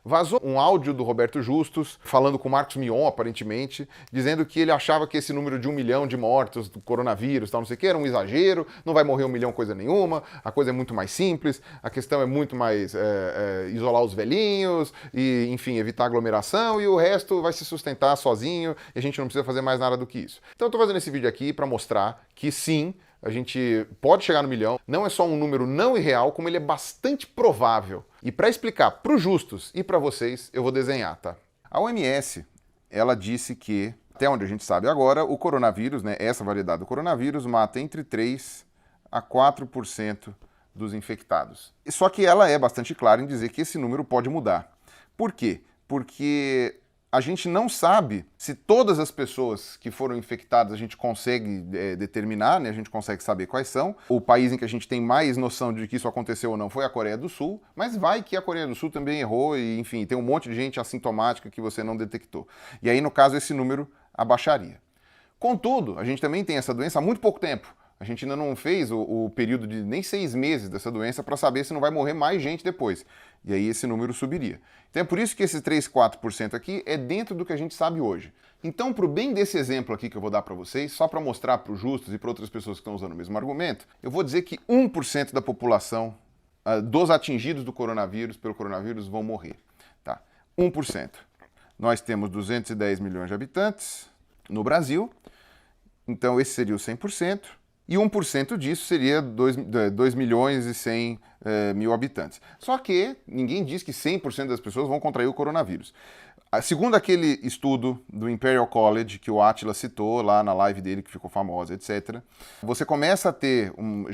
Vazou um áudio do Roberto Justus, falando com o Marcos Mion, aparentemente, dizendo que ele achava que esse número de 1 milhão de mortos do coronavírus, tal, não sei o que, era um exagero, não vai morrer 1 milhão coisa nenhuma, a coisa é muito mais simples, a questão é muito mais isolar os velhinhos, e, enfim, evitar aglomeração, e o resto vai se sustentar sozinho, e a gente não precisa fazer mais nada do que isso. Então eu tô fazendo esse vídeo aqui para mostrar que sim, a gente pode chegar no milhão, não é só um número não irreal, como ele é bastante provável. E para explicar para os justos e para vocês, eu vou desenhar, tá? A OMS, ela disse que, até onde a gente sabe agora, o coronavírus, né, essa variedade do coronavírus, mata entre 3 a 4% dos infectados. Só que ela é bastante clara em dizer que esse número pode mudar. Por quê? Porque a gente não sabe se todas as pessoas que foram infectadas a gente consegue determinar, né? A gente consegue saber quais são. O país em que a gente tem mais noção de que isso aconteceu ou não foi a Coreia do Sul, mas vai que a Coreia do Sul também errou e, enfim, tem um monte de gente assintomática que você não detectou. E aí, no caso, esse número abaixaria. Contudo, a gente também tem essa doença há muito pouco tempo. A gente ainda não fez o período de nem 6 meses dessa doença para saber se não vai morrer mais gente depois. E aí esse número subiria. Então é por isso que esses 3, 4% aqui é dentro do que a gente sabe hoje. Então, para o bem desse exemplo aqui que eu vou dar para vocês, só para mostrar para os justos e para outras pessoas que estão usando o mesmo argumento, eu vou dizer que 1% da população dos atingidos do coronavírus, pelo coronavírus, vão morrer. Tá? 1%. Nós temos 210 milhões de habitantes no Brasil, então esse seria o 100%. E 1% disso seria 2 milhões e 100 mil habitantes. Só que ninguém diz que 100% das pessoas vão contrair o coronavírus. Segundo aquele estudo do Imperial College, que o Átila citou lá na live dele, que ficou famosa, etc., você começa a ter um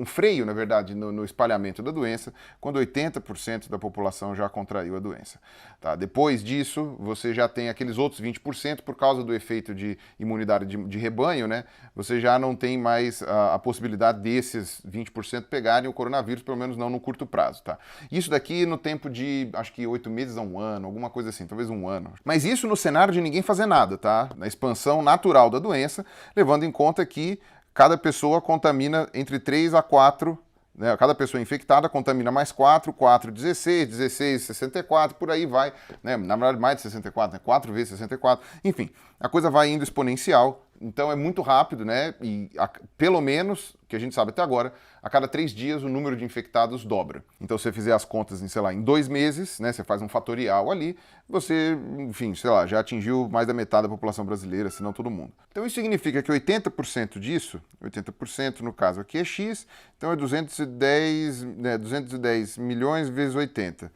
freio, na verdade, no espalhamento da doença, quando 80% da população já contraiu a doença. Tá? Depois disso, você já tem aqueles outros 20%, por causa do efeito de imunidade de rebanho, né? Você já não tem mais a possibilidade desses 20% pegarem o coronavírus, pelo menos não no curto prazo. Tá? Isso daqui no tempo de, acho que 8 meses a 1 ano, alguma coisa assim, talvez 1 ano. Mas isso no cenário de ninguém fazer nada, tá? Na expansão natural da doença, levando em conta que cada pessoa contamina entre 3 a 4, né? Cada pessoa infectada contamina mais 4, 4, 16, 16, 64, por aí vai, né? Na verdade mais de 64, né? 4 vezes 64, enfim, a coisa vai indo exponencial, então é muito rápido, né? E pelo menos, que a gente sabe até agora, a cada 3 dias o número de infectados dobra. Então se você fizer as contas em, sei lá, em 2 meses, né? Você faz um fatorial ali, você, enfim, sei lá, já atingiu mais da metade da população brasileira, se não todo mundo. Então isso significa que 80% disso, 80% no caso aqui é X, então é 210 milhões vezes 80.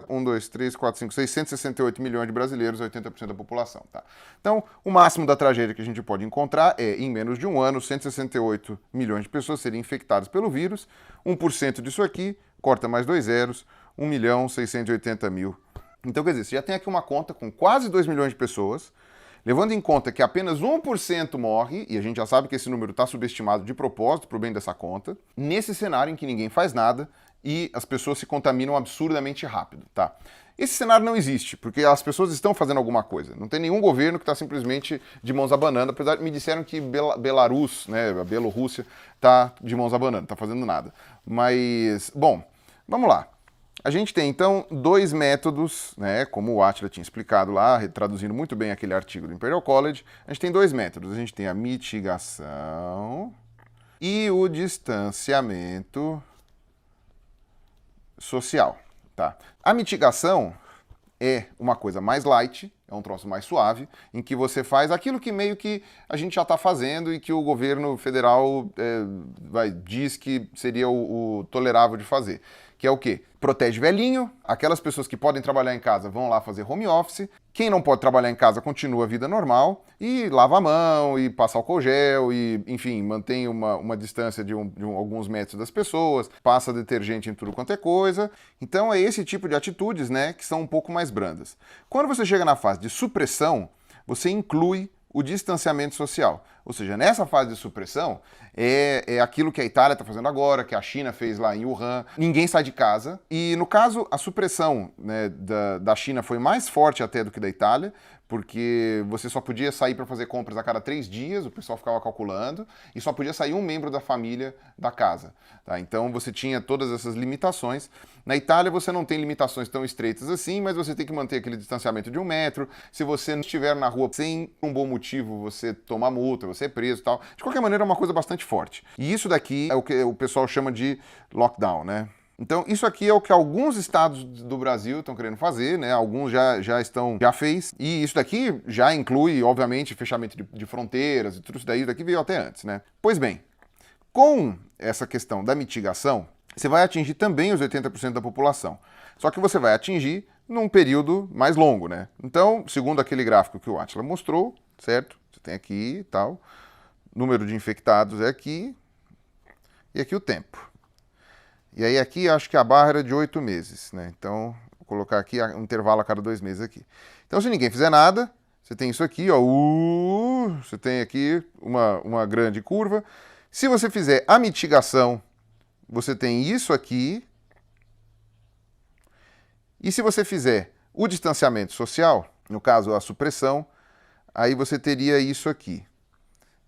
1, 2, 3, 4, 5, 668 milhões de brasileiros, 80% da população. Tá? Então, o máximo da tragédia que a gente pode encontrar é, em menos de um ano, 168 milhões de pessoas serem infectadas pelo vírus, 1% disso aqui, corta mais 2 zeros, 1 milhão 680 mil. Então, quer dizer, você já tem aqui uma conta com quase 2 milhões de pessoas, levando em conta que apenas 1% morre, e a gente já sabe que esse número está subestimado de propósito para o bem dessa conta, nesse cenário em que ninguém faz nada, e as pessoas se contaminam absurdamente rápido, tá? Esse cenário não existe, porque as pessoas estão fazendo alguma coisa. Não tem nenhum governo que está simplesmente de mãos abanando, apesar de me disseram que Belarus, né, a Bielorrússia, está de mãos abanando, está fazendo nada. Mas, bom, vamos lá. A gente tem, então, 2 métodos, né, como o Átila tinha explicado lá, traduzindo muito bem aquele artigo do Imperial College, a gente tem 2 métodos. A gente tem a mitigação e o distanciamento social, tá? A mitigação é uma coisa mais light, é um troço mais suave, em que você faz aquilo que meio que a gente já está fazendo e que o governo federal diz que seria o tolerável de fazer. Que é o quê? Protege velhinho, aquelas pessoas que podem trabalhar em casa vão lá fazer home office, quem não pode trabalhar em casa continua a vida normal e lava a mão e passa álcool gel e, enfim, mantém uma distância de alguns metros das pessoas, passa detergente em tudo quanto é coisa. Então é esse tipo de atitudes, né, que são um pouco mais brandas. Quando você chega na fase de supressão, você inclui o distanciamento social. Ou seja, nessa fase de supressão, é aquilo que a Itália está fazendo agora, que a China fez lá em Wuhan. Ninguém sai de casa. E, no caso, a supressão, né, da China foi mais forte até do que da Itália, porque você só podia sair para fazer compras a cada 3 dias, o pessoal ficava calculando, e só podia sair um membro da família da casa. Tá? Então você tinha todas essas limitações. Na Itália você não tem limitações tão estreitas assim, mas você tem que manter aquele distanciamento de 1 metro. Se você não estiver na rua sem um bom motivo, você toma multa, você é preso e tal. De qualquer maneira, é uma coisa bastante forte. E isso daqui é o que o pessoal chama de lockdown, né? Então, isso aqui é o que alguns estados do Brasil estão querendo fazer, né? Alguns já fez. E isso daqui já inclui, obviamente, fechamento de fronteiras e tudo isso daí. Daqui veio até antes, né? Pois bem, com essa questão da mitigação, você vai atingir também os 80% da população. Só que você vai atingir num período mais longo, né? Então, segundo aquele gráfico que o Átila mostrou, certo? Você tem aqui e tal. Número de infectados é aqui. E aqui o tempo. E aí aqui acho que a barra era de 8 meses, né? Então, vou colocar aqui um intervalo a cada 2 meses aqui. Então, se ninguém fizer nada, você tem isso aqui, ó. Você tem aqui uma grande curva. Se você fizer a mitigação, você tem isso aqui. E se você fizer o distanciamento social, no caso a supressão, aí você teria isso aqui.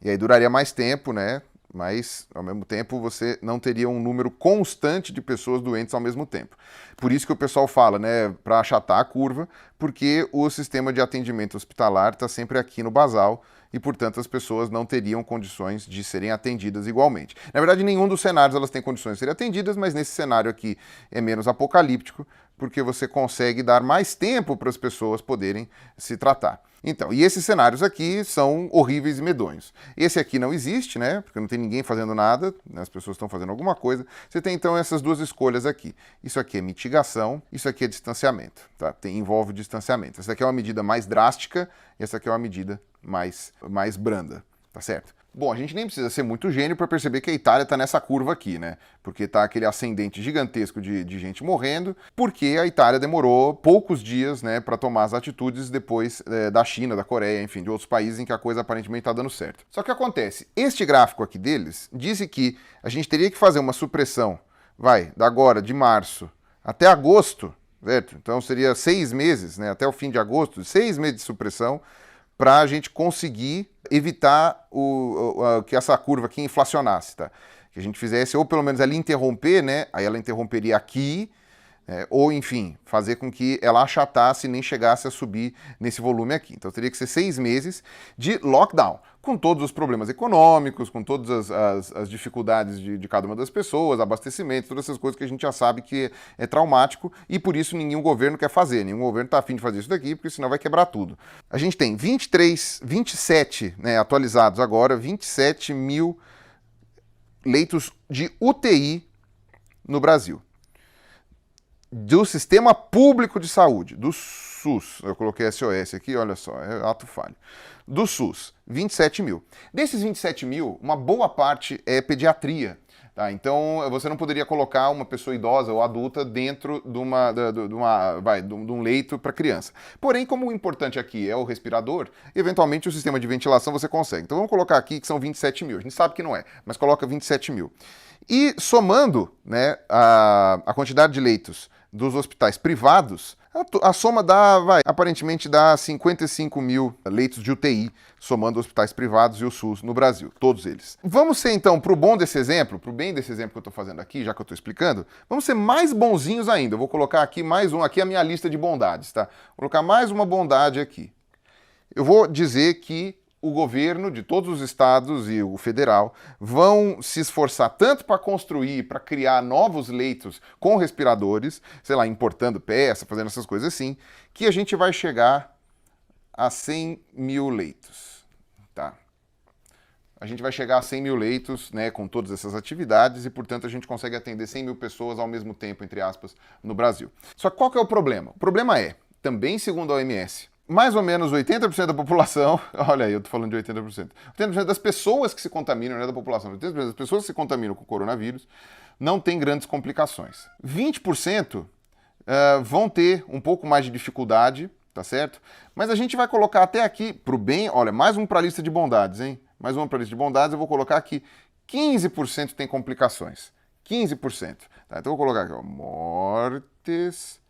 E aí duraria mais tempo, né? Mas, ao mesmo tempo, você não teria um número constante de pessoas doentes ao mesmo tempo. Por isso que o pessoal fala, né, para achatar a curva, porque o sistema de atendimento hospitalar está sempre aqui no basal e, portanto, as pessoas não teriam condições de serem atendidas igualmente. Na verdade, em nenhum dos cenários elas têm condições de serem atendidas, mas nesse cenário aqui é menos apocalíptico, porque você consegue dar mais tempo para as pessoas poderem se tratar. Então, e esses cenários aqui são horríveis e medonhos. Esse aqui não existe, né? Porque não tem ninguém fazendo nada, né? As pessoas estão fazendo alguma coisa. Você tem, então, essas duas escolhas aqui. Isso aqui é mitigação, isso aqui é distanciamento, tá? Envolve distanciamento. Essa aqui é uma medida mais drástica e essa aqui é uma medida mais branda, tá certo? Bom, a gente nem precisa ser muito gênio para perceber que a Itália está nessa curva aqui, né? Porque está aquele ascendente gigantesco de gente morrendo, porque a Itália demorou poucos dias, né, para tomar as atitudes depois da China, da Coreia, enfim, de outros países em que a coisa aparentemente está dando certo. Só que acontece, este gráfico aqui deles disse que a gente teria que fazer uma supressão, da agora, de março até agosto, certo? Então seria 6 meses, né, até o fim de agosto, 6 meses de supressão, para a gente conseguir evitar que essa curva aqui inflacionasse, tá? Que a gente fizesse, ou pelo menos ela interromper, né? Aí ela interromperia aqui, ou enfim, fazer com que ela achatasse e nem chegasse a subir nesse volume aqui. Então teria que ser 6 meses de lockdown, com todos os problemas econômicos, com todas as dificuldades de cada uma das pessoas, abastecimento, todas essas coisas que a gente já sabe que é traumático e por isso nenhum governo quer fazer, nenhum governo está a fim de fazer isso daqui, porque senão vai quebrar tudo. A gente tem 27, né, atualizados agora, 27 mil leitos de UTI no Brasil. Do Sistema Público de Saúde, do SUS. Eu coloquei SOS aqui, olha só, é ato falho. Do SUS, 27 mil. Desses 27 mil, uma boa parte é pediatria. Tá? Então, você não poderia colocar uma pessoa idosa ou adulta dentro de um leito para criança. Porém, como o importante aqui é o respirador, eventualmente o sistema de ventilação você consegue. Então, vamos colocar aqui que são 27 mil. A gente sabe que não é, mas coloca 27 mil. E somando, né, a quantidade de leitos dos hospitais privados, a soma aparentemente dá 55 mil leitos de UTI, somando hospitais privados e o SUS no Brasil, todos eles. Vamos ser então, pro bem desse exemplo que eu estou fazendo aqui, já que eu estou explicando, vamos ser mais bonzinhos ainda. Eu vou colocar aqui aqui a minha lista de bondades, tá? Vou colocar mais uma bondade aqui. Eu vou dizer que o governo de todos os estados e o federal vão se esforçar tanto para construir, para criar novos leitos com respiradores, sei lá, importando peça, fazendo essas coisas assim, que a gente vai chegar a 100 mil leitos, tá? A gente vai chegar a 100 mil leitos, né, com todas essas atividades e, portanto, a gente consegue atender 100 mil pessoas ao mesmo tempo, entre aspas, no Brasil. Só que qual que é o problema? O problema é, também segundo a OMS, mais ou menos 80% da população, olha aí, eu tô falando de 80%, 80% das pessoas que se contaminam, não é da população, 80% das pessoas que se contaminam com o coronavírus não tem grandes complicações. 20% vão ter um pouco mais de dificuldade, tá certo? Mas a gente vai colocar até aqui, pro bem, olha, mais um para a lista de bondades, hein? mais uma para a lista de bondades, eu vou colocar aqui 15% tem complicações. 15%. Tá, então eu vou colocar aqui, ó, mortes,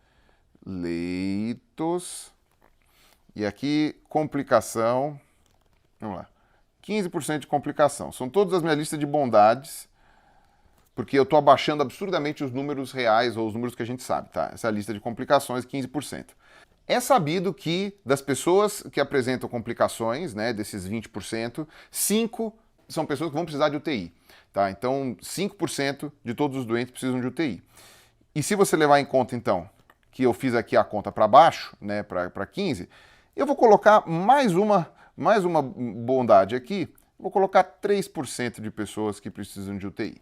leitos, e aqui complicação, vamos lá, 15% de complicação. São todas as minhas listas de bondades, porque eu estou abaixando absurdamente os números reais ou os números que a gente sabe, tá? Essa lista de complicações, 15%. É sabido que das pessoas que apresentam complicações, né, desses 20%, 5 são pessoas que vão precisar de UTI, tá? Então, 5% de todos os doentes precisam de UTI. E se você levar em conta, então, que eu fiz aqui a conta para baixo, né, para 15, eu vou colocar mais uma bondade aqui, vou colocar 3% de pessoas que precisam de UTI.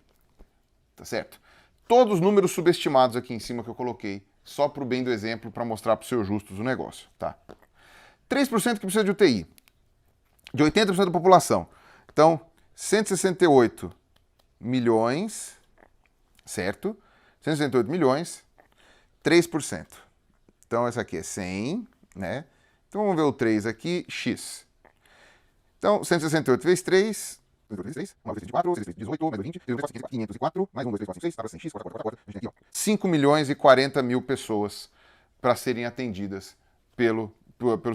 Tá certo? Todos os números subestimados aqui em cima que eu coloquei, só para o bem do exemplo, para mostrar para os seus justos o negócio, tá? 3% que precisa de UTI, de 80% da população. Então, 168 milhões, certo? 168 milhões, 3%. Então, essa aqui é 100, né? Então, vamos ver o 3 aqui, x. Então, 168 vezes 3... 4, 18, mais 20, 504, mais 1, 2, 3, 4, 5, 6, tá para 100x, 4, 4, 4, 4, aqui, ó. 5 milhões e 40 mil pessoas para serem atendidas pelo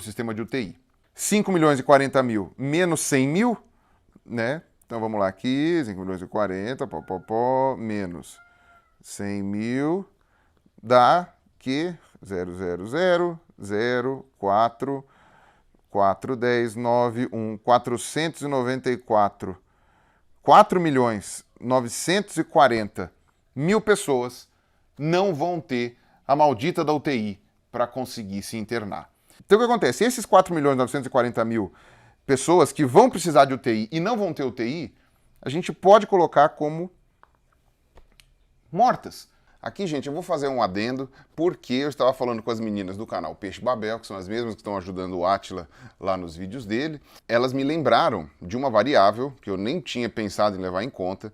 sistema de UTI. 5 milhões e 40 mil menos 100 mil, né? Então vamos lá aqui, 5 milhões e 40, menos 100 mil, dá que 0,000,4, 410, 9, 1, 494, 4.940.000 pessoas não vão ter a maldita da UTI para conseguir se internar. Então o que acontece? Esses 4.940.000 pessoas que vão precisar de UTI e não vão ter UTI, a gente pode colocar como mortas. Aqui, gente, eu vou fazer um adendo, porque eu estava falando com as meninas do canal Peixe Babel, que são as mesmas que estão ajudando o Átila lá nos vídeos dele. Elas me lembraram de uma variável que eu nem tinha pensado em levar em conta,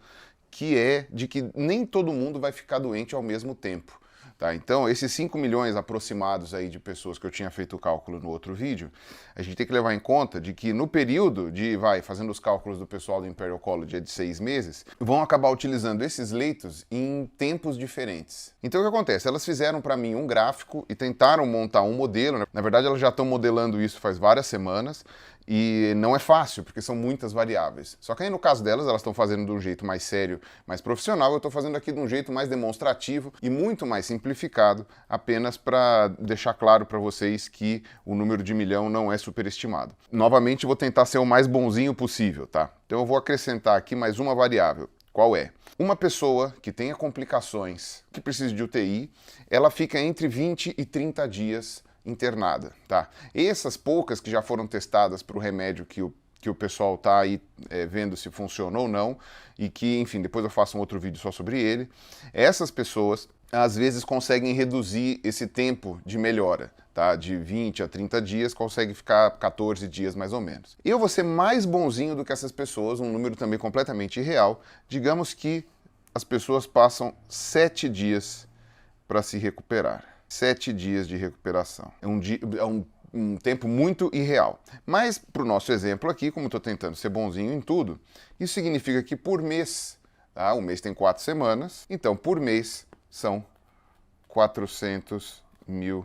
que é de que nem todo mundo vai ficar doente ao mesmo tempo. Tá? Então, esses 5 milhões aproximados aí de pessoas que eu tinha feito o cálculo no outro vídeo, a gente tem que levar em conta de que no período de, fazendo os cálculos do pessoal do Imperial College de 6 meses, vão acabar utilizando esses leitos em tempos diferentes. Então, o que acontece? Elas fizeram para mim um gráfico e tentaram montar um modelo. Na verdade, elas já estão modelando isso faz várias semanas, e não é fácil, porque são muitas variáveis. Só que aí no caso delas, elas estão fazendo de um jeito mais sério, mais profissional, eu estou fazendo aqui de um jeito mais demonstrativo e muito mais simplificado, apenas para deixar claro para vocês que o número de 1 milhão não é superestimado. Novamente, vou tentar ser o mais bonzinho possível, tá? Então eu vou acrescentar aqui mais uma variável. Qual é? Uma pessoa que tenha complicações, que precise de UTI, ela fica entre 20 e 30 dias internada, tá? Essas poucas que já foram testadas para o remédio que o pessoal tá aí vendo se funciona ou não, e que, enfim, depois eu faço um outro vídeo só sobre ele, essas pessoas às vezes conseguem reduzir esse tempo de melhora, tá? De 20 a 30 dias, consegue ficar 14 dias mais ou menos. Eu vou ser mais bonzinho do que essas pessoas, um número também completamente irreal. Digamos que as pessoas passam 7 dias para se recuperar. 7 dias de recuperação. É um tempo muito irreal. Mas, para o nosso exemplo aqui, como estou tentando ser bonzinho em tudo, isso significa que por mês, tá? O mês tem 4 semanas, então por mês são 400 mil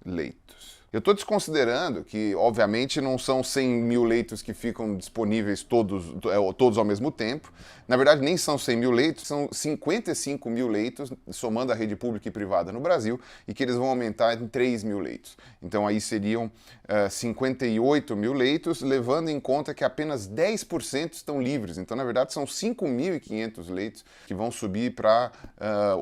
leitos. Eu estou desconsiderando que, obviamente, não são 100 mil leitos que ficam disponíveis todos ao mesmo tempo. Na verdade, nem são 100 mil leitos, são 55 mil leitos, somando a rede pública e privada no Brasil, e que eles vão aumentar em 3 mil leitos. Então, aí seriam 58 mil leitos, levando em conta que apenas 10% estão livres. Então, na verdade, são 5.500 leitos que vão subir para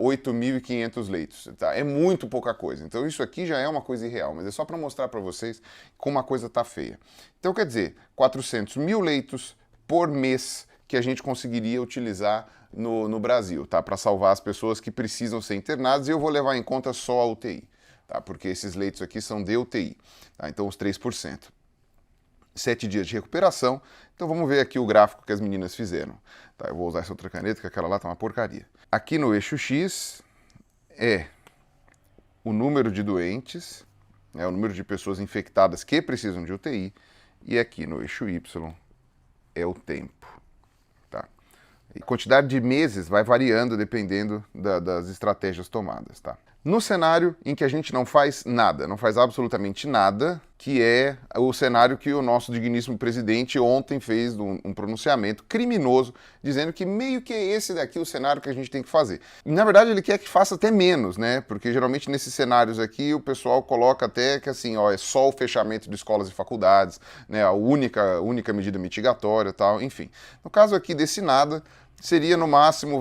8.500 leitos. Tá? É muito pouca coisa. Então, isso aqui já é uma coisa irreal, mas é só para mostrar para vocês como a coisa tá feia. Então, quer dizer, 400 mil leitos por mês que a gente conseguiria utilizar no Brasil, tá? Para salvar as pessoas que precisam ser internadas, e eu vou levar em conta só a UTI, tá? Porque esses leitos aqui são de UTI, tá? Então, os 3%. 7 dias de recuperação. Então, vamos ver aqui o gráfico que as meninas fizeram. Tá? Eu vou usar essa outra caneta, que aquela lá tá uma porcaria. Aqui no eixo X é o número de doentes, o número de pessoas infectadas que precisam de UTI, e aqui no eixo Y é o tempo. Tá? E quantidade de meses vai variando dependendo das estratégias tomadas. Tá? No cenário em que a gente não faz nada, não faz absolutamente nada, que é o cenário que o nosso digníssimo presidente ontem fez um pronunciamento criminoso, dizendo que meio que é esse daqui o cenário que a gente tem que fazer. E, na verdade, ele quer que faça até menos, né? Porque geralmente nesses cenários aqui o pessoal coloca até que assim, ó, é só o fechamento de escolas e faculdades, né? A única medida mitigatória e tal, enfim. No caso aqui desse nada, seria no máximo,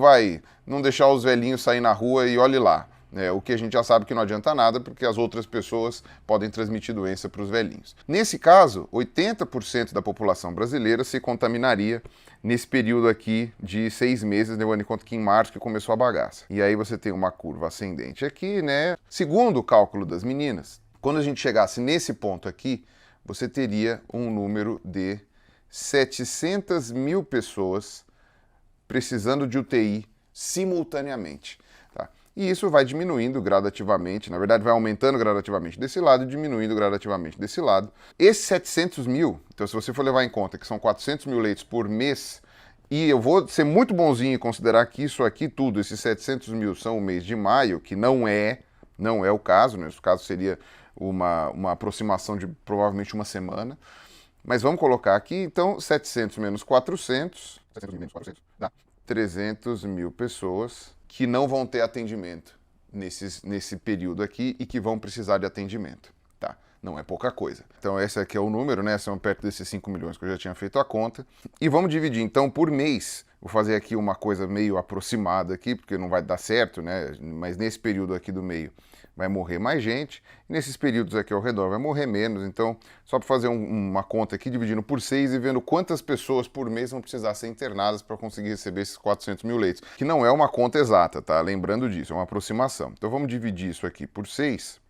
não deixar os velhinhos sair na rua e olhe lá. O que a gente já sabe que não adianta nada, porque as outras pessoas podem transmitir doença para os velhinhos. Nesse caso, 80% da população brasileira se contaminaria nesse período aqui de 6 meses, levando em conta que em março que começou a bagaça. E aí você tem uma curva ascendente aqui, né? Segundo o cálculo das meninas, quando a gente chegasse nesse ponto aqui, você teria um número de 700 mil pessoas precisando de UTI simultaneamente. E isso vai diminuindo gradativamente, na verdade vai aumentando gradativamente desse lado e diminuindo gradativamente desse lado. Esses 700 mil, então se você for levar em conta que são 400 mil leitos por mês, e eu vou ser muito bonzinho e considerar que isso aqui tudo, esses 700 mil são o mês de maio, que não é o caso, né? O caso seria uma aproximação de provavelmente uma semana. Mas vamos colocar aqui, então, 700 menos 400, 700 menos 400 dá 300 mil pessoas que não vão ter atendimento nesse período aqui e que vão precisar de atendimento, tá? Não é pouca coisa. Então esse aqui é o número, né? São perto desses 5 milhões que eu já tinha feito a conta. E vamos dividir, então, por mês. Vou fazer aqui uma coisa meio aproximada aqui, porque não vai dar certo, né? Mas nesse período aqui do meio vai morrer mais gente. E nesses períodos aqui ao redor vai morrer menos. Então, só para fazer uma conta aqui, dividindo por 6 e vendo quantas pessoas por mês vão precisar ser internadas para conseguir receber esses 400 mil leitos. Que não é uma conta exata, tá? Lembrando disso, é uma aproximação. Então, vamos dividir isso aqui por 6.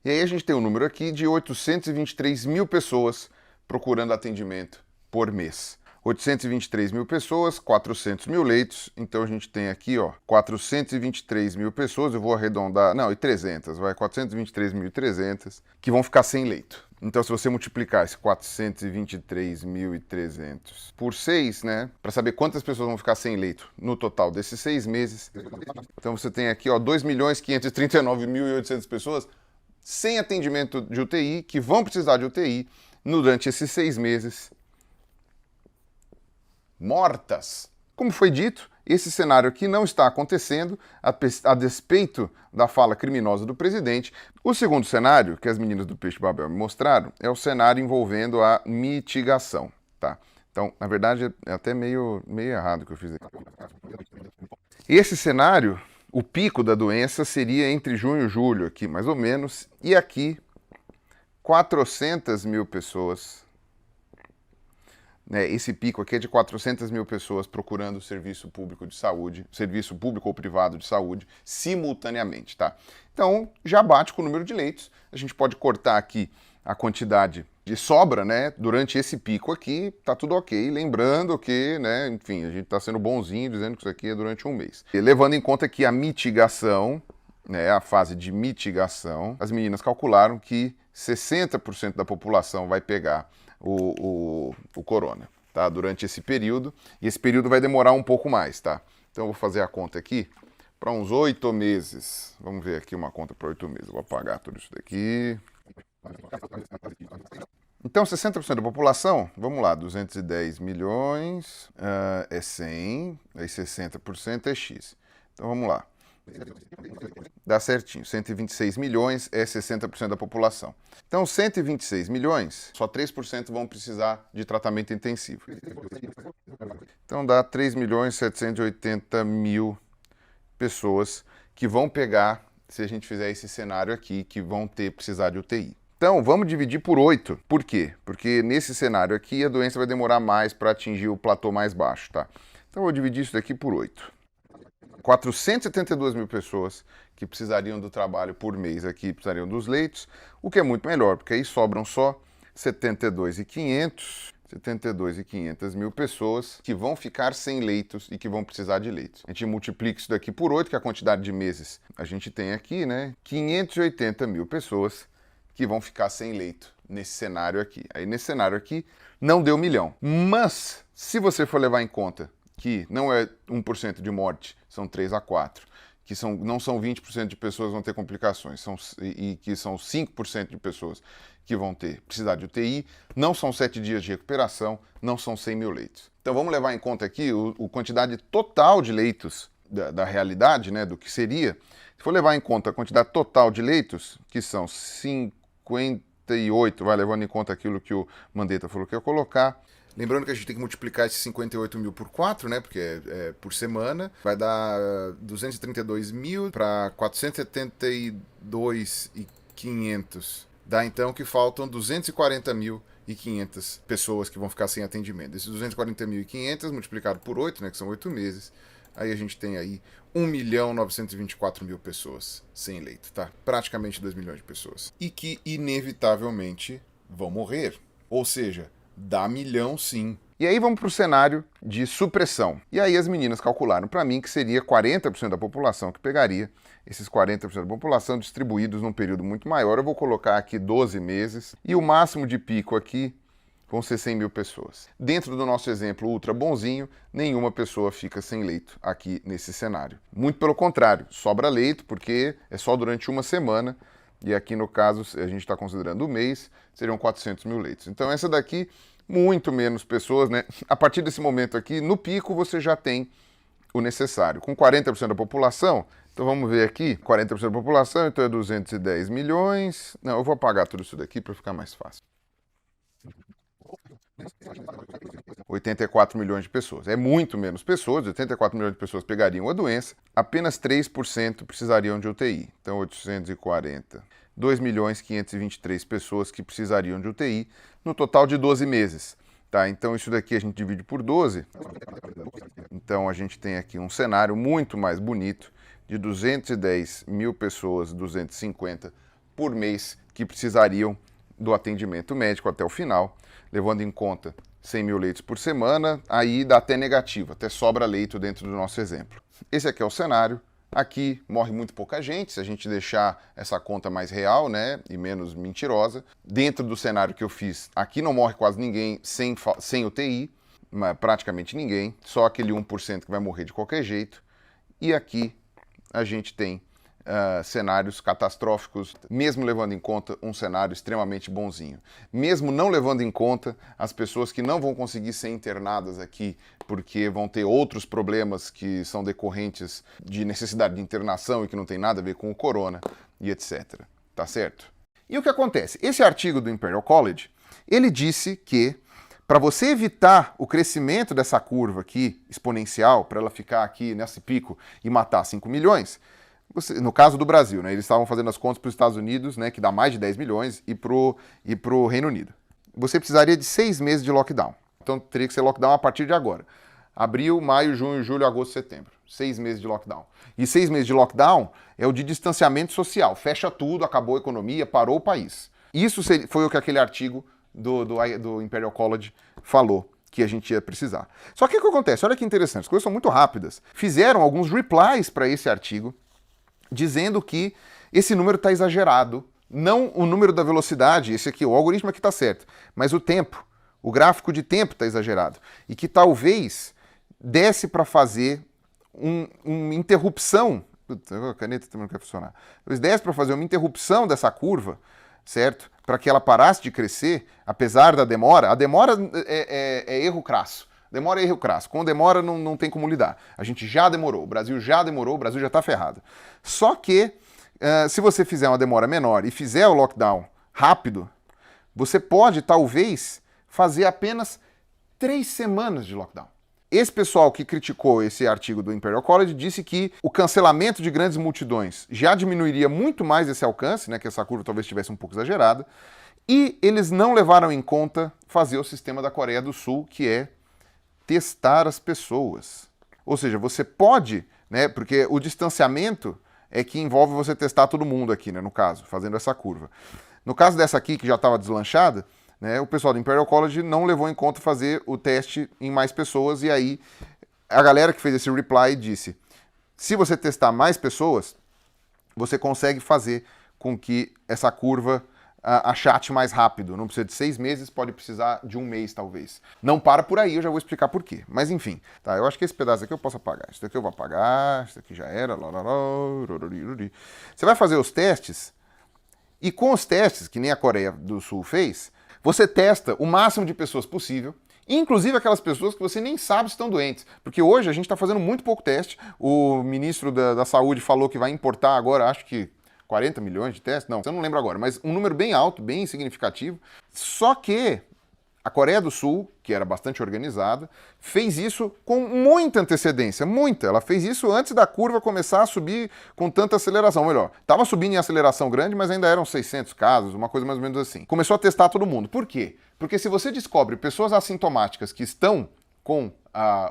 E aí a gente tem um número aqui de 823 mil pessoas procurando atendimento por mês. 823 mil pessoas, 400 mil leitos, então a gente tem aqui, ó, 423 mil pessoas, eu vou arredondar, não, e 300, 423.300, que vão ficar sem leito. Então, se você multiplicar esse 423.300 por 6, né, para saber quantas pessoas vão ficar sem leito no total desses 6 meses, então você tem aqui, ó, 2.539.800 pessoas sem atendimento de UTI, que vão precisar de UTI durante esses 6 meses, mortas. Como foi dito, esse cenário aqui não está acontecendo, a despeito da fala criminosa do presidente. O segundo cenário, que as meninas do Peixe Babel me mostraram, é o cenário envolvendo a mitigação, tá? Então, na verdade, é até meio errado o que eu fiz aqui. Esse cenário, o pico da doença seria entre junho e julho aqui, mais ou menos, e aqui 400 mil pessoas. Esse pico aqui é de 400 mil pessoas procurando serviço público de saúde, serviço público ou privado de saúde, simultaneamente, tá? Então, já bate com o número de leitos. A gente pode cortar aqui a quantidade de sobra, né? Durante esse pico aqui, tá tudo ok. Lembrando que, né, enfim, a gente tá sendo bonzinho dizendo que isso aqui é durante um mês. E levando em conta que a mitigação, né, a fase de mitigação, as meninas calcularam que 60% da população vai pegar o corona, tá? Durante esse período, e esse período vai demorar um pouco mais, tá? Então eu vou fazer a conta aqui para uns 8 meses. Vamos ver aqui uma conta para 8 meses. Eu vou apagar tudo isso daqui. Então 60% da população, vamos lá, 210 milhões é 100, aí 60% é X. Então vamos lá. Dá certinho, 126 milhões é 60% da população. Então, 126 milhões, só 3% vão precisar de tratamento intensivo. Então, dá 3.780.000 pessoas que vão pegar, se a gente fizer esse cenário aqui, que vão precisar de UTI. Então, vamos dividir por 8. Por quê? Porque nesse cenário aqui, a doença vai demorar mais para atingir o platô mais baixo, tá? Então, eu vou dividir isso daqui por 8. 472 mil pessoas que precisariam do trabalho por mês aqui, precisariam dos leitos, o que é muito melhor, porque aí sobram só 72.500 mil pessoas que vão ficar sem leitos e que vão precisar de leitos. A gente multiplica isso daqui por 8, que é a quantidade de meses a gente tem aqui, né? 580 mil pessoas que vão ficar sem leito nesse cenário aqui. Aí nesse cenário aqui não deu 1 milhão. Mas se você for levar em conta que não é 1% de morte, são 3 a 4, que não são 20% de pessoas que vão ter complicações, e que são 5% de pessoas que vão precisar de UTI, não são 7 dias de recuperação, não são 100 mil leitos. Então vamos levar em conta aqui a quantidade total de leitos da realidade, né, do que seria. Se for levar em conta a quantidade total de leitos, que são 58, vai levando em conta aquilo que o Mandetta falou que ia colocar. Lembrando que a gente tem que multiplicar esses 58 mil por 4, né? Porque é por semana. Vai dar 232 mil para 472.500. Dá então que faltam 240.500 pessoas que vão ficar sem atendimento. Esses 240.500 multiplicado por 8, né? Que são 8 meses. Aí a gente tem aí 1.924.000 pessoas sem leito, tá? Praticamente 2 milhões de pessoas. E que inevitavelmente vão morrer. Ou seja, dá 1 milhão sim. E aí vamos para o cenário de supressão. E aí as meninas calcularam para mim que seria 40% da população que pegaria, esses 40% da população distribuídos num período muito maior. Eu vou colocar aqui 12 meses e o máximo de pico aqui vão ser 100 mil pessoas. Dentro do nosso exemplo ultra bonzinho, nenhuma pessoa fica sem leito aqui nesse cenário. Muito pelo contrário, sobra leito porque é só durante uma semana. E aqui no caso, a gente está considerando o mês, seriam 400 mil leitos. Então essa daqui, muito menos pessoas, né? A partir desse momento aqui, no pico, você já tem o necessário. Com 40% da população, então vamos ver aqui, 40% da população, então é 210 milhões. Não, eu vou apagar tudo isso daqui para ficar mais fácil. 84 milhões de pessoas. É muito menos pessoas, 84 milhões de pessoas pegariam a doença, apenas 3% precisariam de UTI. Então, 840. 2.523 pessoas que precisariam de UTI, no total de 12 meses. Tá? Então, isso daqui a gente divide por 12. Então, a gente tem aqui um cenário muito mais bonito de 210 mil pessoas, 250 por mês, que precisariam do atendimento médico até o final, levando em conta 100 mil leitos por semana, aí dá até negativo, até sobra leito dentro do nosso exemplo. Esse aqui é o cenário. Aqui morre muito pouca gente, se a gente deixar essa conta mais real, né, e menos mentirosa. Dentro do cenário que eu fiz, aqui não morre quase ninguém sem UTI, praticamente ninguém, só aquele 1% que vai morrer de qualquer jeito. E aqui a gente tem cenários catastróficos, mesmo levando em conta um cenário extremamente bonzinho. Mesmo não levando em conta as pessoas que não vão conseguir ser internadas aqui porque vão ter outros problemas que são decorrentes de necessidade de internação e que não tem nada a ver com o corona e etc. Tá certo? E o que acontece? Esse artigo do Imperial College, ele disse que para você evitar o crescimento dessa curva aqui, exponencial, para ela ficar aqui nesse pico e matar 5 milhões, no caso do Brasil, né, eles estavam fazendo as contas para os Estados Unidos, né, que dá mais de 10 milhões, e pro Reino Unido. Você precisaria de 6 meses de lockdown. Então teria que ser lockdown a partir de agora. Abril, maio, junho, julho, agosto, setembro. 6 meses de lockdown. E 6 meses de lockdown é o de distanciamento social. Fecha tudo, acabou a economia, parou o país. Isso foi o que aquele artigo do Imperial College falou que a gente ia precisar. Só que o que acontece? Olha que interessante, as coisas são muito rápidas. Fizeram alguns replies para esse artigo, dizendo que esse número está exagerado. Não o número da velocidade, esse aqui, o algoritmo aqui está certo, mas o tempo, o gráfico de tempo está exagerado. E que talvez desse para fazer uma interrupção, a caneta também não quer funcionar, talvez desse para fazer uma interrupção dessa curva, certo? Para que ela parasse de crescer, apesar da demora. A demora é erro crasso. Demora é erro crasso. Com demora não tem como lidar. A gente já demorou, o Brasil já demorou, o Brasil já está ferrado. Só que, se você fizer uma demora menor e fizer o lockdown rápido, você pode, talvez, fazer apenas 3 semanas de lockdown. Esse pessoal que criticou esse artigo do Imperial College disse que o cancelamento de grandes multidões já diminuiria muito mais esse alcance, né, que essa curva talvez estivesse um pouco exagerada, e eles não levaram em conta fazer o sistema da Coreia do Sul, que é testar as pessoas. Ou seja, você pode, né, porque o distanciamento é que envolve você testar todo mundo aqui, né, no caso, fazendo essa curva. No caso dessa aqui, que já estava deslanchada, né, o pessoal do Imperial College não levou em conta fazer o teste em mais pessoas, e aí a galera que fez esse reply disse, se você testar mais pessoas, você consegue fazer com que essa curva achate mais rápido. Não precisa de 6 meses, pode precisar de 1 mês, talvez. Não para por aí, eu já vou explicar por quê. Mas enfim, tá? Eu acho que esse pedaço aqui eu posso apagar. Isso daqui eu vou apagar, isso daqui já era. Você vai fazer os testes, e com os testes, que nem a Coreia do Sul fez, você testa o máximo de pessoas possível, inclusive aquelas pessoas que você nem sabe se estão doentes. Porque hoje a gente está fazendo muito pouco teste. O ministro da Saúde falou que vai importar agora, acho que 40 milhões de testes? Não, eu não lembro agora, mas um número bem alto, bem significativo. Só que a Coreia do Sul, que era bastante organizada, fez isso com muita antecedência, muita. Ela fez isso antes da curva começar a subir com tanta aceleração. Melhor, estava subindo em aceleração grande, mas ainda eram 600 casos, uma coisa mais ou menos assim. Começou a testar todo mundo. Por quê? Porque se você descobre pessoas assintomáticas que estão com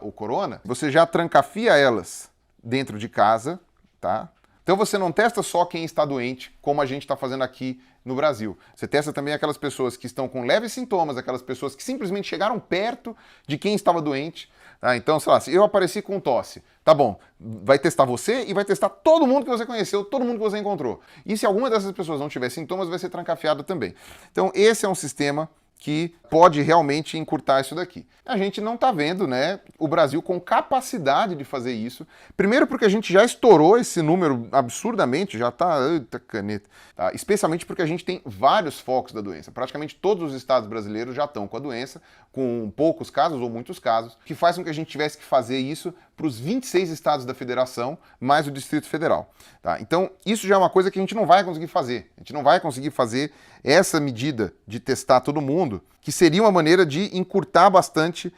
o corona, você já trancafia elas dentro de casa, tá? Então você não testa só quem está doente, como a gente está fazendo aqui no Brasil. Você testa também aquelas pessoas que estão com leves sintomas, aquelas pessoas que simplesmente chegaram perto de quem estava doente. Tá? Então, sei lá, se eu apareci com tosse, tá bom, vai testar você e vai testar todo mundo que você conheceu, todo mundo que você encontrou. E se alguma dessas pessoas não tiver sintomas, vai ser trancafiada também. Então, esse é um sistema que pode realmente encurtar isso daqui. A gente não está vendo, né, o Brasil com capacidade de fazer isso. Primeiro porque a gente já estourou esse número absurdamente, já está... Eita caneta. Tá? Especialmente porque a gente tem vários focos da doença. Praticamente todos os estados brasileiros já estão com a doença, com poucos casos ou muitos casos, que faz com que a gente tivesse que fazer isso para os 26 estados da federação, mais o Distrito Federal. Tá? Então, isso já é uma coisa que a gente não vai conseguir fazer. A gente não vai conseguir fazer essa medida de testar todo mundo, que seria uma maneira de encurtar bastante,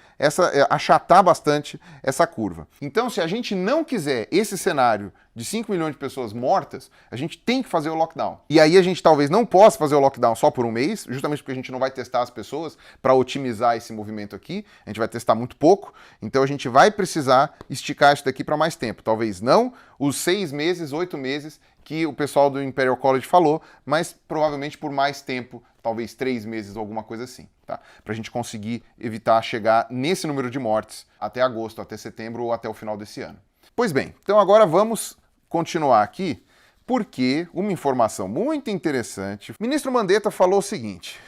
achatar bastante essa curva. Então, se a gente não quiser esse cenário de 5 milhões de pessoas mortas, a gente tem que fazer o lockdown. E aí a gente talvez não possa fazer o lockdown só por 1 mês, justamente porque a gente não vai testar as pessoas para otimizar esse movimento aqui, a gente vai testar muito pouco, então a gente vai precisar esticar isso daqui para mais tempo. Talvez não os 6 meses, 8 meses que o pessoal do Imperial College falou, mas provavelmente por mais tempo, talvez 3 meses ou alguma coisa assim, tá? Para a gente conseguir evitar chegar nesse número de mortes até agosto, até setembro ou até o final desse ano. Pois bem, então agora vamos continuar aqui, porque uma informação muito interessante. O ministro Mandetta falou o seguinte,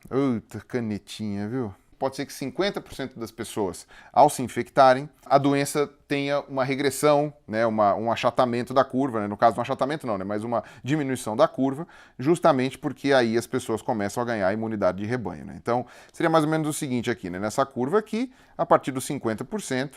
eita canetinha, viu? Pode ser que 50% das pessoas, ao se infectarem, a doença tenha uma regressão, né, um achatamento da curva, né? No caso, um achatamento não, né, mas uma diminuição da curva, justamente porque aí as pessoas começam a ganhar imunidade de rebanho. Né? Então, seria mais ou menos o seguinte aqui, né? Nessa curva aqui, a partir dos 50%,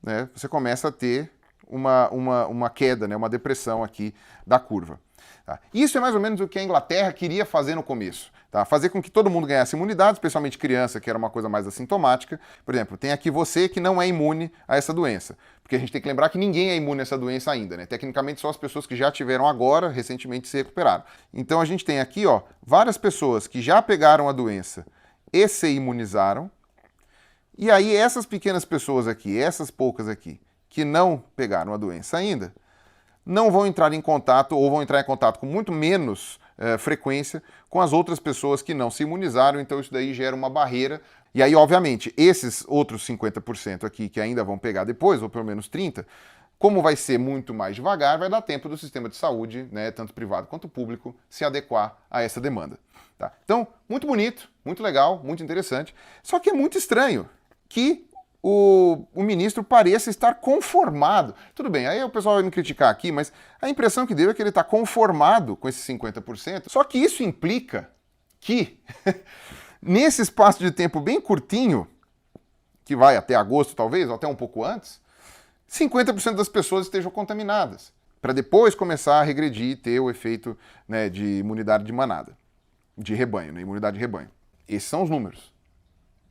né, você começa a ter uma queda, né, uma depressão aqui da curva. Tá? Isso é mais ou menos o que a Inglaterra queria fazer no começo. Tá? Fazer com que todo mundo ganhasse imunidade, especialmente criança, que era uma coisa mais assintomática. Por exemplo, tem aqui você que não é imune a essa doença. Porque a gente tem que lembrar que ninguém é imune a essa doença ainda. Né? Tecnicamente, só as pessoas que já tiveram agora, recentemente, se recuperaram. Então a gente tem aqui ó, várias pessoas que já pegaram a doença e se imunizaram. E aí essas pequenas pessoas aqui, essas poucas aqui, que não pegaram a doença ainda, não vão entrar em contato ou vão entrar em contato com muito menos frequência com as outras pessoas que não se imunizaram, então isso daí gera uma barreira. E aí, obviamente, esses outros 50% aqui que ainda vão pegar depois, ou pelo menos 30%, como vai ser muito mais devagar, vai dar tempo do sistema de saúde, né, tanto privado quanto público, se adequar a essa demanda. Tá? Então, muito bonito, muito legal, muito interessante, só que é muito estranho que o ministro pareça estar conformado. Tudo bem, aí o pessoal vai me criticar aqui, mas a impressão que deu é que ele está conformado com esses 50%, só que isso implica que, nesse espaço de tempo bem curtinho, que vai até agosto talvez, ou até um pouco antes, 50% das pessoas estejam contaminadas, para depois começar a regredir e ter o efeito, né, de imunidade de manada, de rebanho, né, imunidade de rebanho. Esses são os números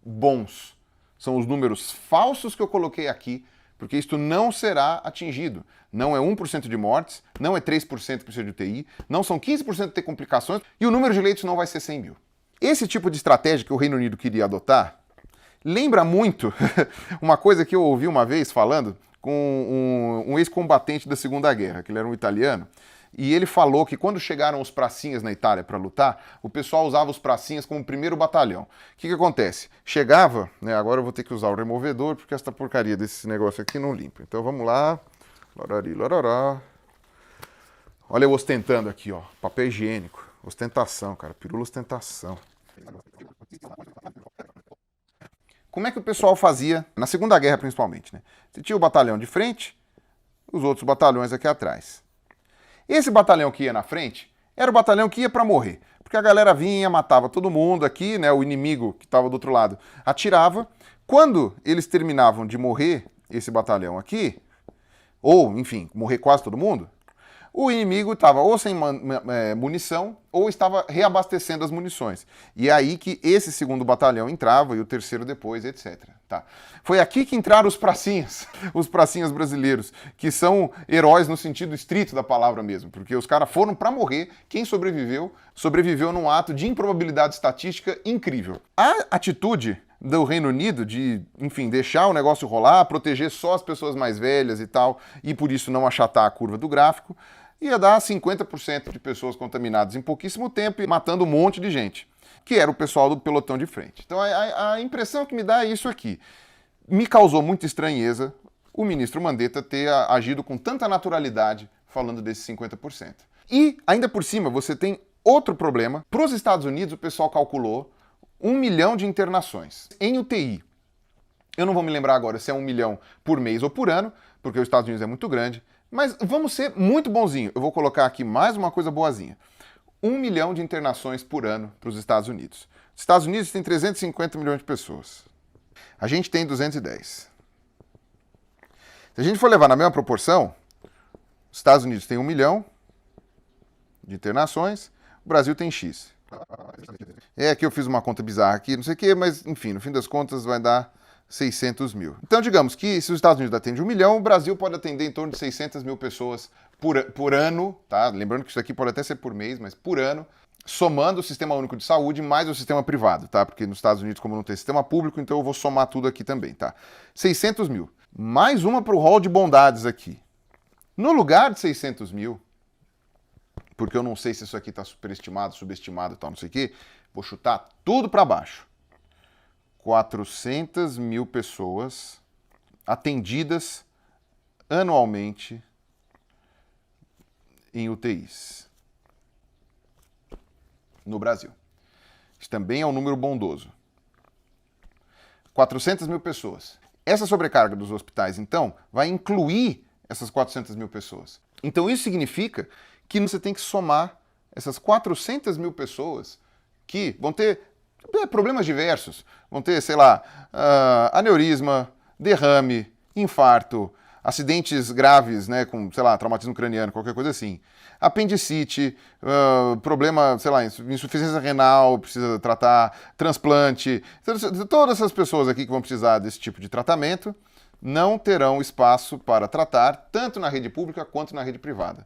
bons. São os números falsos que eu coloquei aqui, porque isto não será atingido. Não é 1% de mortes, não é 3% que precisa de UTI, não são 15% de ter complicações e o número de leitos não vai ser 100 mil. Esse tipo de estratégia que o Reino Unido queria adotar lembra muito uma coisa que eu ouvi uma vez falando com um ex-combatente da Segunda Guerra, que ele era um italiano, e ele falou que quando chegaram os pracinhas na Itália para lutar, o pessoal usava os pracinhas como primeiro batalhão. O que acontece? Chegava, né, agora eu vou ter que usar o removedor, porque essa porcaria desse negócio aqui não limpa. Então vamos lá. Lorari, lororó. Olha eu ostentando aqui, ó, papel higiênico. Ostentação, cara. Pirula ostentação. Como é que o pessoal fazia na Segunda Guerra, principalmente, né? Você tinha o batalhão de frente, os outros batalhões aqui atrás. Esse batalhão que ia na frente era o batalhão que ia para morrer. Porque a galera vinha, matava todo mundo aqui, né? O inimigo que estava do outro lado atirava. Quando eles terminavam de morrer, esse batalhão aqui, ou, enfim, morrer quase todo mundo, o inimigo estava ou sem munição ou estava reabastecendo as munições. E é aí que esse segundo batalhão entrava e o terceiro depois, etc. Tá. Foi aqui que entraram os pracinhas, os pracinhas brasileiros, que são heróis no sentido estrito da palavra mesmo, porque os caras foram para morrer, quem sobreviveu, sobreviveu num ato de improbabilidade estatística incrível. A atitude do Reino Unido de, enfim, deixar o negócio rolar, proteger só as pessoas mais velhas e tal, e por isso não achatar a curva do gráfico, ia dar 50% de pessoas contaminadas em pouquíssimo tempo e matando um monte de gente, que era o pessoal do pelotão de frente. Então a impressão que me dá é isso aqui. Me causou muita estranheza o ministro Mandetta ter agido com tanta naturalidade falando desses 50%. E, ainda por cima, você tem outro problema. Para os Estados Unidos, o pessoal calculou 1 milhão de internações em UTI. Eu não vou me lembrar agora se é 1 milhão por mês ou por ano, porque os Estados Unidos é muito grande, mas vamos ser muito bonzinho. Eu vou colocar aqui mais uma coisa boazinha. 1 milhão de internações por ano para os Estados Unidos. Os Estados Unidos têm 350 milhões de pessoas. A gente tem 210. Se a gente for levar na mesma proporção, os Estados Unidos têm 1 milhão de internações, o Brasil tem X. É que eu fiz uma conta bizarra aqui, não sei o quê, mas enfim, no fim das contas vai dar 600 mil. Então digamos que se os Estados Unidos atendem 1 milhão, o Brasil pode atender em torno de 600 mil pessoas por ano, tá? Lembrando que isso aqui pode até ser por mês, mas por ano, somando o Sistema Único de Saúde mais o sistema privado, tá? Porque nos Estados Unidos, como não tem sistema público, então eu vou somar tudo aqui também, tá? 600 mil. Mais uma para o rol de bondades aqui. No lugar de 600 mil, porque eu não sei se isso aqui está superestimado, subestimado e tal, não sei o quê, vou chutar tudo para baixo. 400 mil pessoas atendidas anualmente em UTIs no Brasil. Isso também é um número bondoso. 400 mil pessoas. Essa sobrecarga dos hospitais, então, vai incluir essas 400 mil pessoas. Então isso significa que você tem que somar essas 400 mil pessoas que vão ter problemas diversos. Vão ter, sei lá, aneurisma, derrame, infarto, acidentes graves, né, com, sei lá, traumatismo craniano, qualquer coisa assim. Apendicite, problema, sei lá, insuficiência renal, precisa tratar, transplante. Todas essas pessoas aqui que vão precisar desse tipo de tratamento não terão espaço para tratar, tanto na rede pública quanto na rede privada.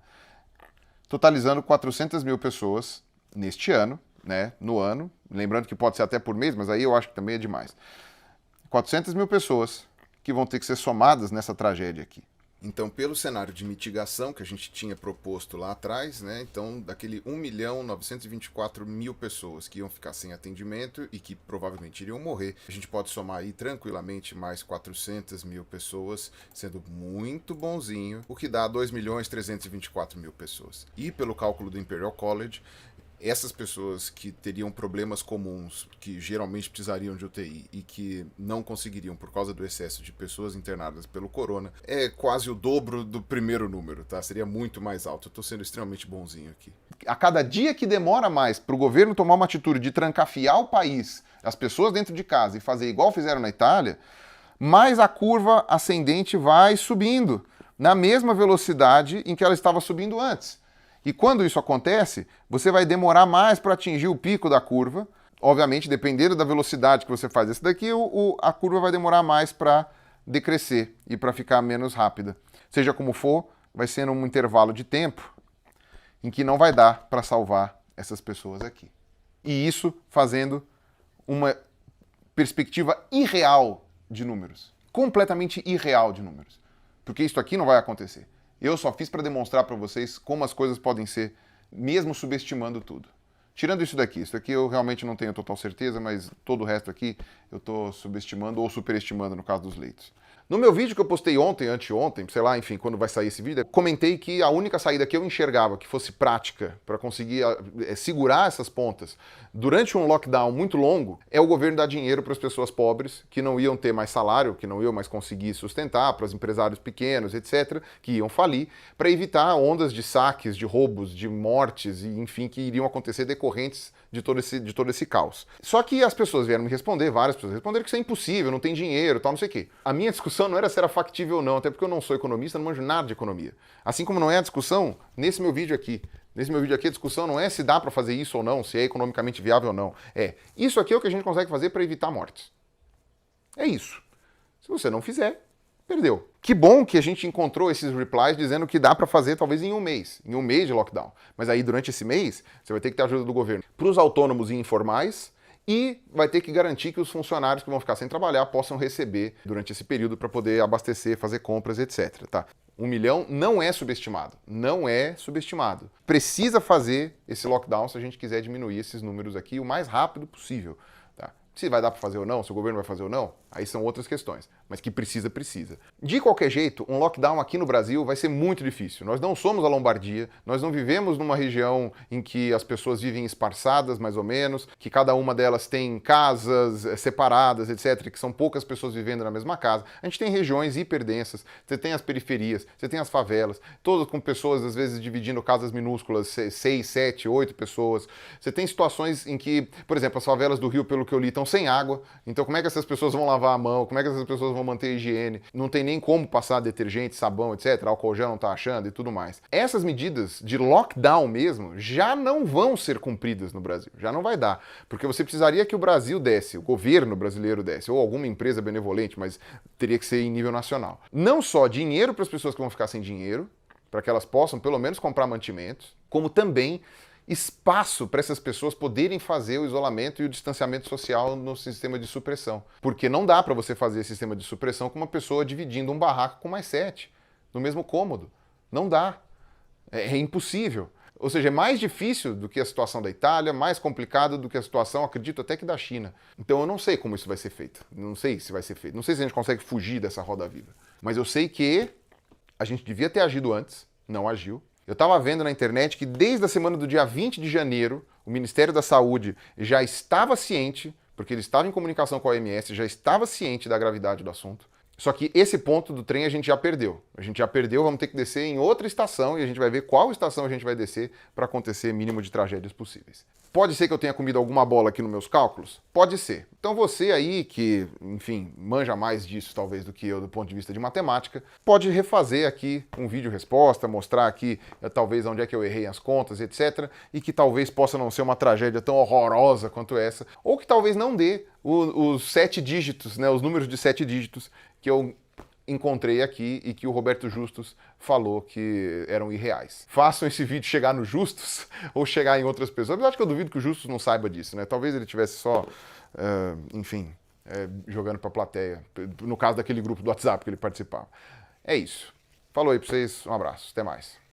Totalizando 400 mil pessoas neste ano, né, no ano, lembrando que pode ser até por mês, mas aí eu acho que também é demais. 400 mil pessoas que vão ter que ser somadas nessa tragédia aqui. Então, pelo cenário de mitigação que a gente tinha proposto lá atrás, né, então daquele 1.924.000 pessoas que iam ficar sem atendimento e que provavelmente iriam morrer, a gente pode somar aí tranquilamente mais 400 mil pessoas, sendo muito bonzinho, o que dá 2.324.000 pessoas. E pelo cálculo do Imperial College, essas pessoas que teriam problemas comuns, que geralmente precisariam de UTI e que não conseguiriam por causa do excesso de pessoas internadas pelo corona, é quase o dobro do primeiro número, tá? Seria muito mais alto. Eu tô sendo extremamente bonzinho aqui. A cada dia que demora mais para o governo tomar uma atitude de trancafiar o país, as pessoas dentro de casa e fazer igual fizeram na Itália, mais a curva ascendente vai subindo na mesma velocidade em que ela estava subindo antes. E quando isso acontece, você vai demorar mais para atingir o pico da curva. Obviamente, dependendo da velocidade que você faz esse daqui, a curva vai demorar mais para decrescer e para ficar menos rápida. Seja como for, vai ser num intervalo de tempo em que não vai dar para salvar essas pessoas aqui. E isso fazendo uma perspectiva irreal de números. Completamente irreal de números. Porque isso aqui não vai acontecer. Eu só fiz para demonstrar para vocês como as coisas podem ser, mesmo subestimando tudo. Tirando isso daqui eu realmente não tenho total certeza, mas todo o resto aqui eu estou subestimando ou superestimando no caso dos leitos. No meu vídeo que eu postei ontem, anteontem, sei lá, enfim, quando vai sair esse vídeo, eu comentei que a única saída que eu enxergava que fosse prática para conseguir segurar essas pontas durante um lockdown muito longo é o governo dar dinheiro para as pessoas pobres que não iam ter mais salário, que não iam mais conseguir sustentar, para os empresários pequenos, etc., que iam falir, para evitar ondas de saques, de roubos, de mortes, e enfim, que iriam acontecer decorrentes de todo esse caos. Só que as pessoas vieram me responder, várias pessoas responderam que isso é impossível, não tem dinheiro, tal, não sei o quê. A minha discussão não era se era factível ou não, até porque eu não sou economista, não manjo nada de economia. Assim como não é a discussão nesse meu vídeo aqui. Nesse meu vídeo aqui a discussão não é se dá para fazer isso ou não, se é economicamente viável ou não. Isso aqui é o que a gente consegue fazer para evitar mortes. É isso. Se você não fizer, perdeu. Que bom que a gente encontrou esses replies dizendo que dá para fazer talvez em um mês de lockdown. Mas aí durante esse mês, você vai ter que ter a ajuda do governo para os autônomos e informais e vai ter que garantir que os funcionários que vão ficar sem trabalhar possam receber durante esse período para poder abastecer, fazer compras, etc. Tá? 1 milhão não é subestimado. Não é subestimado. Precisa fazer esse lockdown se a gente quiser diminuir esses números aqui o mais rápido possível. Tá? Se vai dar para fazer ou não, se o governo vai fazer ou não, aí são outras questões. Mas que precisa, precisa. De qualquer jeito, um lockdown aqui no Brasil vai ser muito difícil. Nós não somos a Lombardia, nós não vivemos numa região em que as pessoas vivem esparçadas, mais ou menos, que cada uma delas tem casas separadas, etc., que são poucas pessoas vivendo na mesma casa. A gente tem regiões hiperdensas, você tem as periferias, você tem as favelas, todas com pessoas, às vezes, dividindo casas minúsculas, 6, 7, 8 pessoas. Você tem situações em que, por exemplo, as favelas do Rio, pelo que eu li, estão sem água. Então, como é que essas pessoas vão lavar a mão? Como é que essas pessoas vão manter a higiene? Não tem nem como passar detergente, sabão, etc. Álcool gel não tá achando e tudo mais. Essas medidas de lockdown mesmo já não vão ser cumpridas no Brasil. Já não vai dar. Porque você precisaria que o Brasil desse, o governo brasileiro desse, ou alguma empresa benevolente, mas teria que ser em nível nacional. Não só dinheiro para as pessoas que vão ficar sem dinheiro, para que elas possam pelo menos comprar mantimentos, como também espaço para essas pessoas poderem fazer o isolamento e o distanciamento social no sistema de supressão. Porque não dá para você fazer sistema de supressão com uma pessoa dividindo um barraco com mais 7, no mesmo cômodo. Não dá. É impossível. Ou seja, é mais difícil do que a situação da Itália, mais complicado do que a situação, acredito, até que da China. Então eu não sei como isso vai ser feito. Não sei se vai ser feito. Não sei se a gente consegue fugir dessa roda viva. Mas eu sei que a gente devia ter agido antes, não agiu. Eu estava vendo na internet que desde a semana do dia 20 de janeiro, o Ministério da Saúde já estava ciente, porque ele estava em comunicação com a OMS, já estava ciente da gravidade do assunto. Só que esse ponto do trem a gente já perdeu. A gente já perdeu, vamos ter que descer em outra estação e a gente vai ver qual estação a gente vai descer para acontecer mínimo de tragédias possíveis. Pode ser que eu tenha comido alguma bola aqui nos meus cálculos? Pode ser. Então você aí que, enfim, manja mais disso talvez do que eu do ponto de vista de matemática, pode refazer aqui um vídeo resposta, mostrar aqui talvez onde é que eu errei as contas, etc. E que talvez possa não ser uma tragédia tão horrorosa quanto essa, ou que talvez não dê os 7 dígitos, né, os números de 7 dígitos que eu encontrei aqui e que o Roberto Justus falou que eram irreais. Façam esse vídeo chegar no Justus ou chegar em outras pessoas. Eu acho que eu duvido que o Justus não saiba disso, né? Talvez ele tivesse só, jogando pra plateia, no caso daquele grupo do WhatsApp que ele participava. É isso. Falou aí pra vocês, um abraço, até mais.